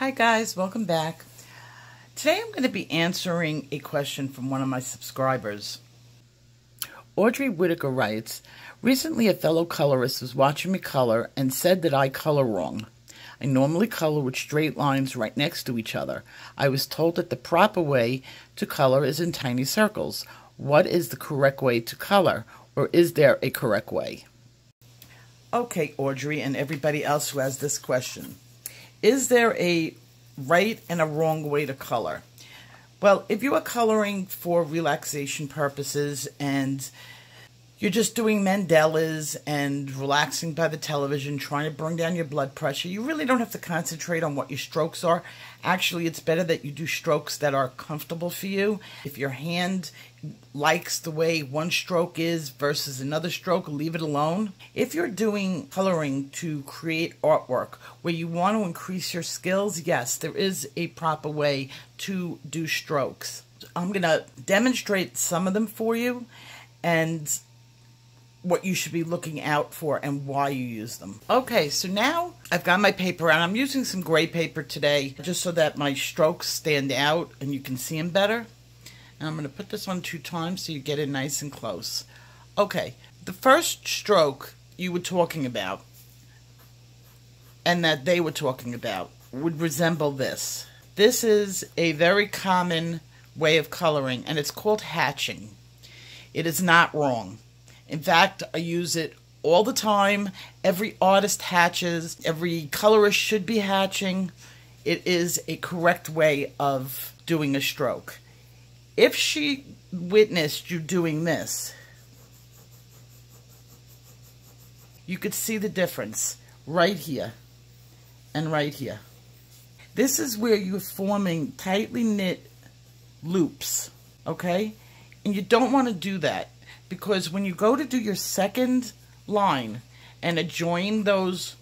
Hi guys, welcome back. Today I'm going to be answering a question from one of my subscribers. Audrey Whitaker writes, recently a fellow colorist was watching me color and said that I color wrong. I normally color with straight lines right next to each other. I was told that the proper way to color is in tiny circles. What is the correct way to color, or is there a correct way? Okay, Audrey and everybody else who has this question. Is there a right and a wrong way to color? Well, if you are coloring for relaxation purposes and you're just doing mandalas and relaxing by the television, trying to bring down your blood pressure, you really don't have to concentrate on what your strokes are. Actually, it's better that you do strokes that are comfortable for you. If your hand likes the way one stroke is versus another stroke, leave it alone. If you're doing coloring to create artwork where you want to increase your skills, yes, there is a proper way to do strokes. I'm going to demonstrate some of them for you and what you should be looking out for and why you use them. Okay, so now I've got my paper and I'm using some gray paper today just so that my strokes stand out and you can see them better. And I'm going to put this on 2 times so you get it nice and close. Okay, the first stroke you were talking about and that they were talking about would resemble this. This is a very common way of coloring and it's called hatching. It is not wrong. In fact, I use it all the time. Every artist hatches. Every colorist should be hatching. It is a correct way of doing a stroke. If she witnessed you doing this, you could see the difference right here and right here. This is where you're forming tightly knit loops, okay? And you don't want to do that. Because when you go to do your second line and adjoin those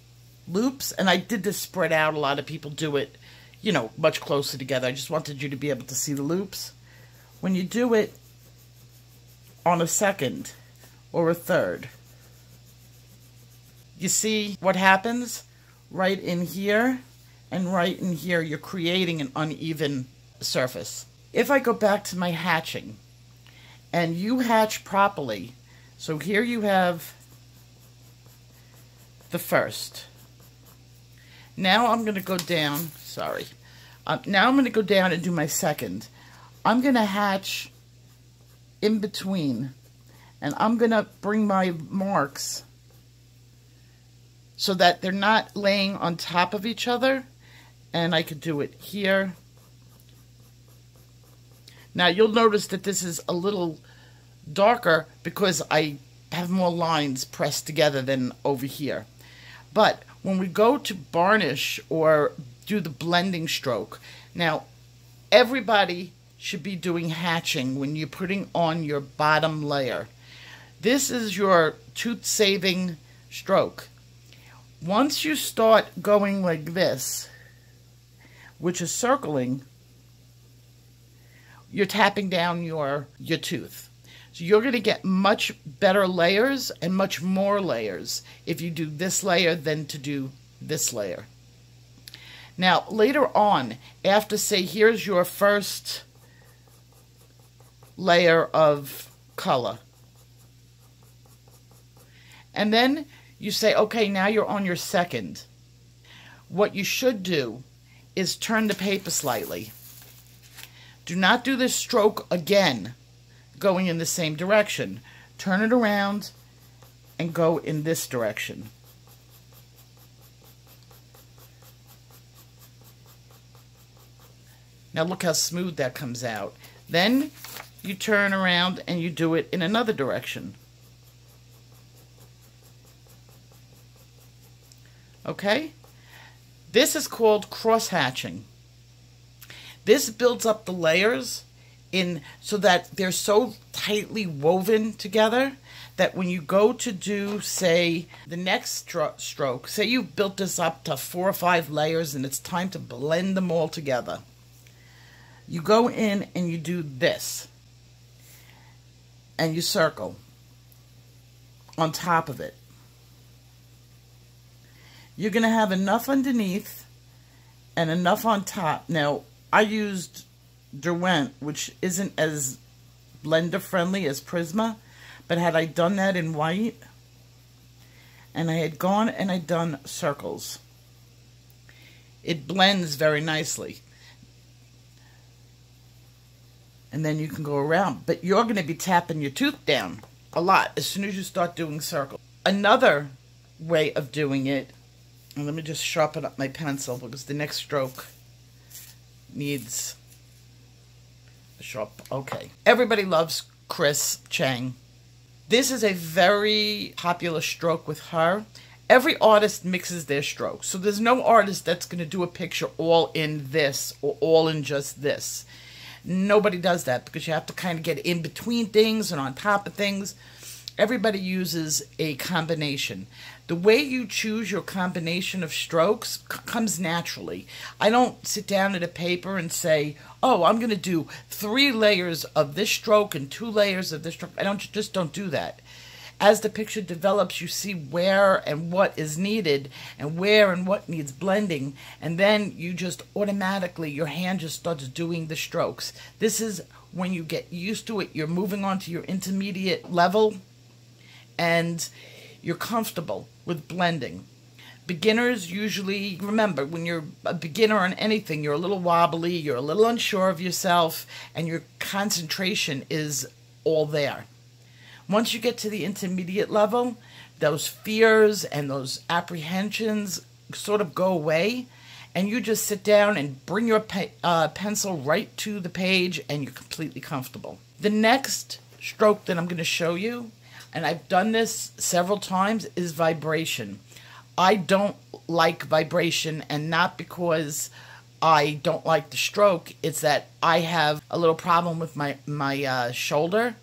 loops, and I did this spread out, a lot of people do it, you know, much closer together. I just wanted you to be able to see the loops. When you do it on a second or a third, you see what happens? Right in here and right in here, you're creating an uneven surface. If I go back to my hatching, and you hatch properly, so here you have the first. Now I'm going to go down, now I'm going to go down and do my second. I'm going to hatch in between, and I'm going to bring my marks so that they're not laying on top of each other, and I could do it here. Now you'll notice that this is a little darker because I have more lines pressed together than over here. But when we go to varnish or do the blending stroke, now everybody should be doing hatching when you're putting on your bottom layer. This is your tooth-saving stroke. Once you start going like this, which is circling, you're tapping down your tooth. So you're going to get much better layers and much more layers if you do this layer than to do this layer. Now, later on, after, say, here's your first layer of color. And then you say, okay, now you're on your second. What you should do is turn the paper slightly. Do not do this stroke again, going in the same direction. Turn it around and go in this direction. Now look how smooth that comes out. Then you turn around and you do it in another direction. Okay? This is called cross-hatching. This builds up the layers so that they're so tightly woven together that when you go to do, say, the next stroke, say you built this up to 4 or 5 layers and it's time to blend them all together. You go in and you do this. And you circle on top of it. You're going to have enough underneath and enough on top. Now, I used Derwent, which isn't as blender friendly as Prisma, but had I done that in white, and I had gone and I'd done circles, it blends very nicely. And then you can go around, but you're going to be tapping your tooth down a lot as soon as you start doing circles. Another way of doing it, and let me just sharpen up my pencil because the next stroke needs a sharp, okay. Everybody loves Chris Chang. This is a very popular stroke with her. Every artist mixes their strokes, so there's no artist that's going to do a picture all in this or all in just this. Nobody does that because you have to kind of get in between things and on top of things. Everybody uses a combination. The way you choose your combination of strokes comes naturally. I don't sit down at a paper and say, oh, I'm going to do 3 layers of this stroke and 2 layers of this stroke. I just don't do that. As the picture develops, you see where and what is needed and where and what needs blending, and then you just automatically, your hand just starts doing the strokes. This is when you get used to it, you're moving on to your intermediate level, and you're comfortable with blending. Beginners usually, remember, when you're a beginner on anything, you're a little wobbly, you're a little unsure of yourself, and your concentration is all there. Once you get to the intermediate level, those fears and those apprehensions sort of go away, and you just sit down and bring your pencil right to the page, and you're completely comfortable. The next stroke that I'm going to show you, and I've done this several times, is vibration. I don't like vibration, and not because I don't like the stroke. It's that I have a little problem with my shoulder,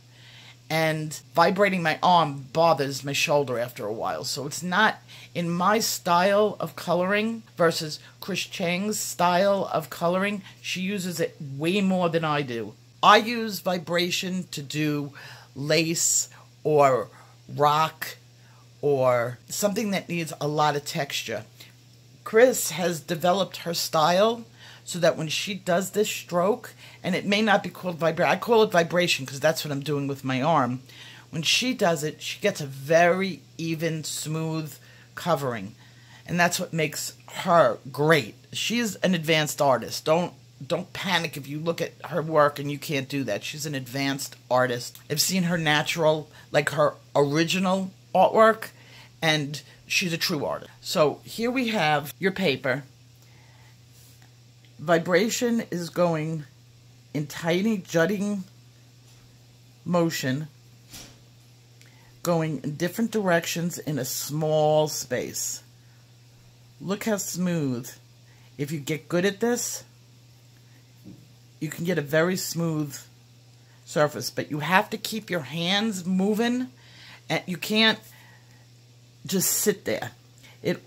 and vibrating my arm bothers my shoulder after a while. So it's not in my style of coloring versus Chris Chang's style of coloring. She uses it way more than I do. I use vibration to do lace or rock or something that needs a lot of texture. Chris has developed her style so that when she does this stroke, and it may not be called vibration, I call it vibration because that's what I'm doing with my arm. When she does it, she gets a very even, smooth covering, and that's what makes her great. She's an advanced artist. Don't panic if you look at her work and you can't do that. She's an advanced artist. I've seen her natural, like her original artwork, and she's a true artist. So here we have your paper. Vibration is going in tiny jutting motion, going in different directions in a small space. Look how smooth. If you get good at this, you can get a very smooth surface, but you have to keep your hands moving, and you can't just sit there. It's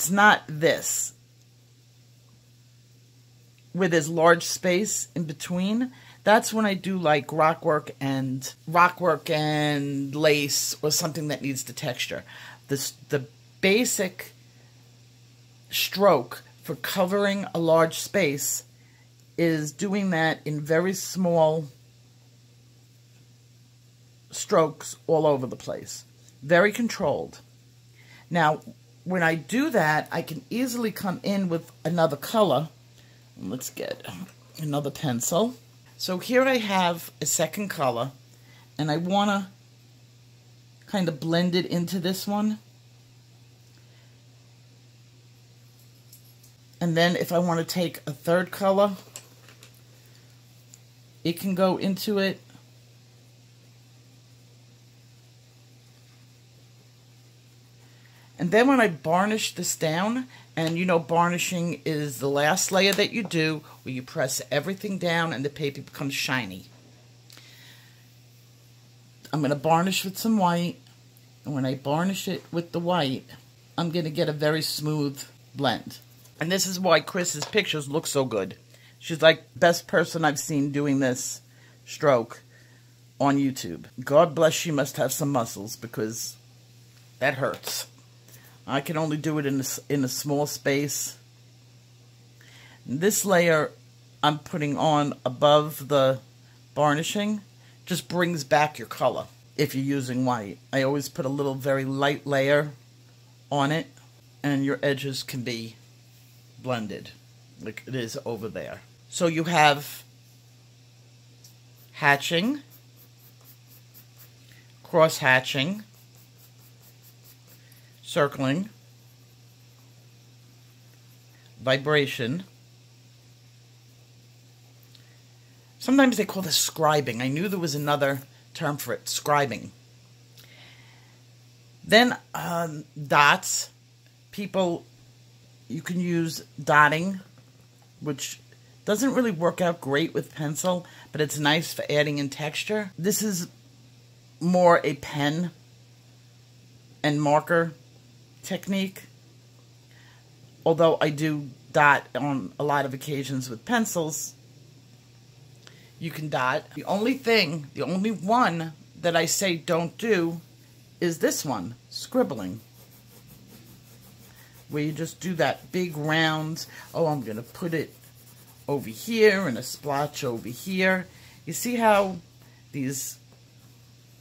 not this, where there's large space in between. That's when I do like rock work and lace or something that needs the texture. The basic stroke for covering a large space is doing that in very small strokes all over the place. Very controlled. Now, when I do that, I can easily come in with another color. Let's get another pencil. So here I have a second color, and I want to kind of blend it into this one. And then if I want to take a third color, it can go into it. And then when I varnish this down, and you know varnishing is the last layer that you do, where you press everything down and the paper becomes shiny. I'm going to varnish with some white, and when I varnish it with the white, I'm going to get a very smooth blend. And this is why Chris's pictures look so good. She's like the best person I've seen doing this stroke on YouTube. God bless, she must have some muscles, because that hurts. I can only do it in a small space, This layer I'm putting on above the varnishing just brings back your color if you're using white. I always put a little very light layer on it, and your edges can be blended like it is over there. So you have hatching, cross hatching, circling, vibration. Sometimes they call this scribing. I knew there was another term for it, scribing. Then dots. You can use dotting, which doesn't really work out great with pencil, but it's nice for adding in texture. This is more a pen and marker technique, although I do dot on a lot of occasions with pencils. You can dot. The only one that I say don't do is this one, scribbling, where you just do that big round. Oh, I'm going to put it over here and a splotch over here. You see how these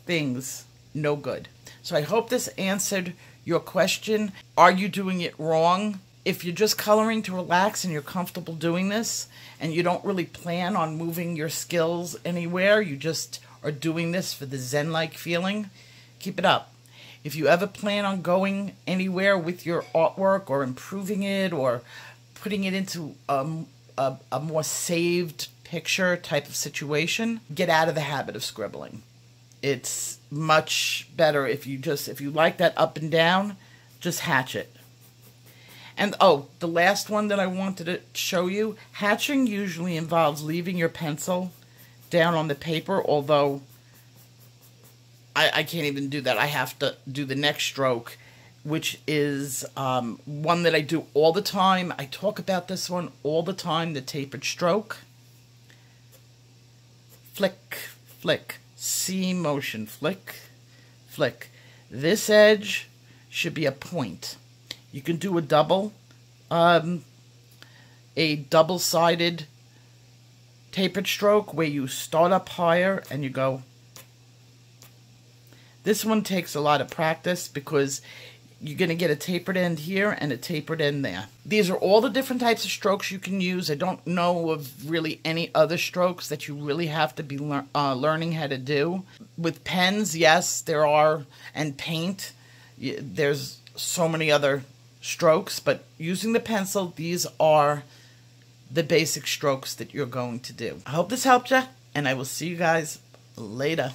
things, no good. So I hope this answered your question. Are you doing it wrong? If you're just coloring to relax and you're comfortable doing this and you don't really plan on moving your skills anywhere, you just are doing this for the Zen-like feeling, keep it up. If you ever plan on going anywhere with your artwork or improving it or putting it into a more saved picture type of situation, get out of the habit of scribbling. It's much better if you like that up and down, just hatch it. And oh, the last one that I wanted to show you, hatching usually involves leaving your pencil down on the paper, although I can't even do that. I have to do the next stroke, which is one that I do all the time. I talk about this one all the time, the tapered stroke. Flick, flick, C motion, flick, flick. This edge should be a point. You can do a double-sided tapered stroke where you start up higher and you go. This one takes a lot of practice because you're going to get a tapered end here and a tapered end there. These are all the different types of strokes you can use. I don't know of really any other strokes that you really have to be learning how to do. With pens, yes, there are, and paint, there's so many other strokes, but using the pencil, these are the basic strokes that you're going to do. I hope this helped you, and I will see you guys later.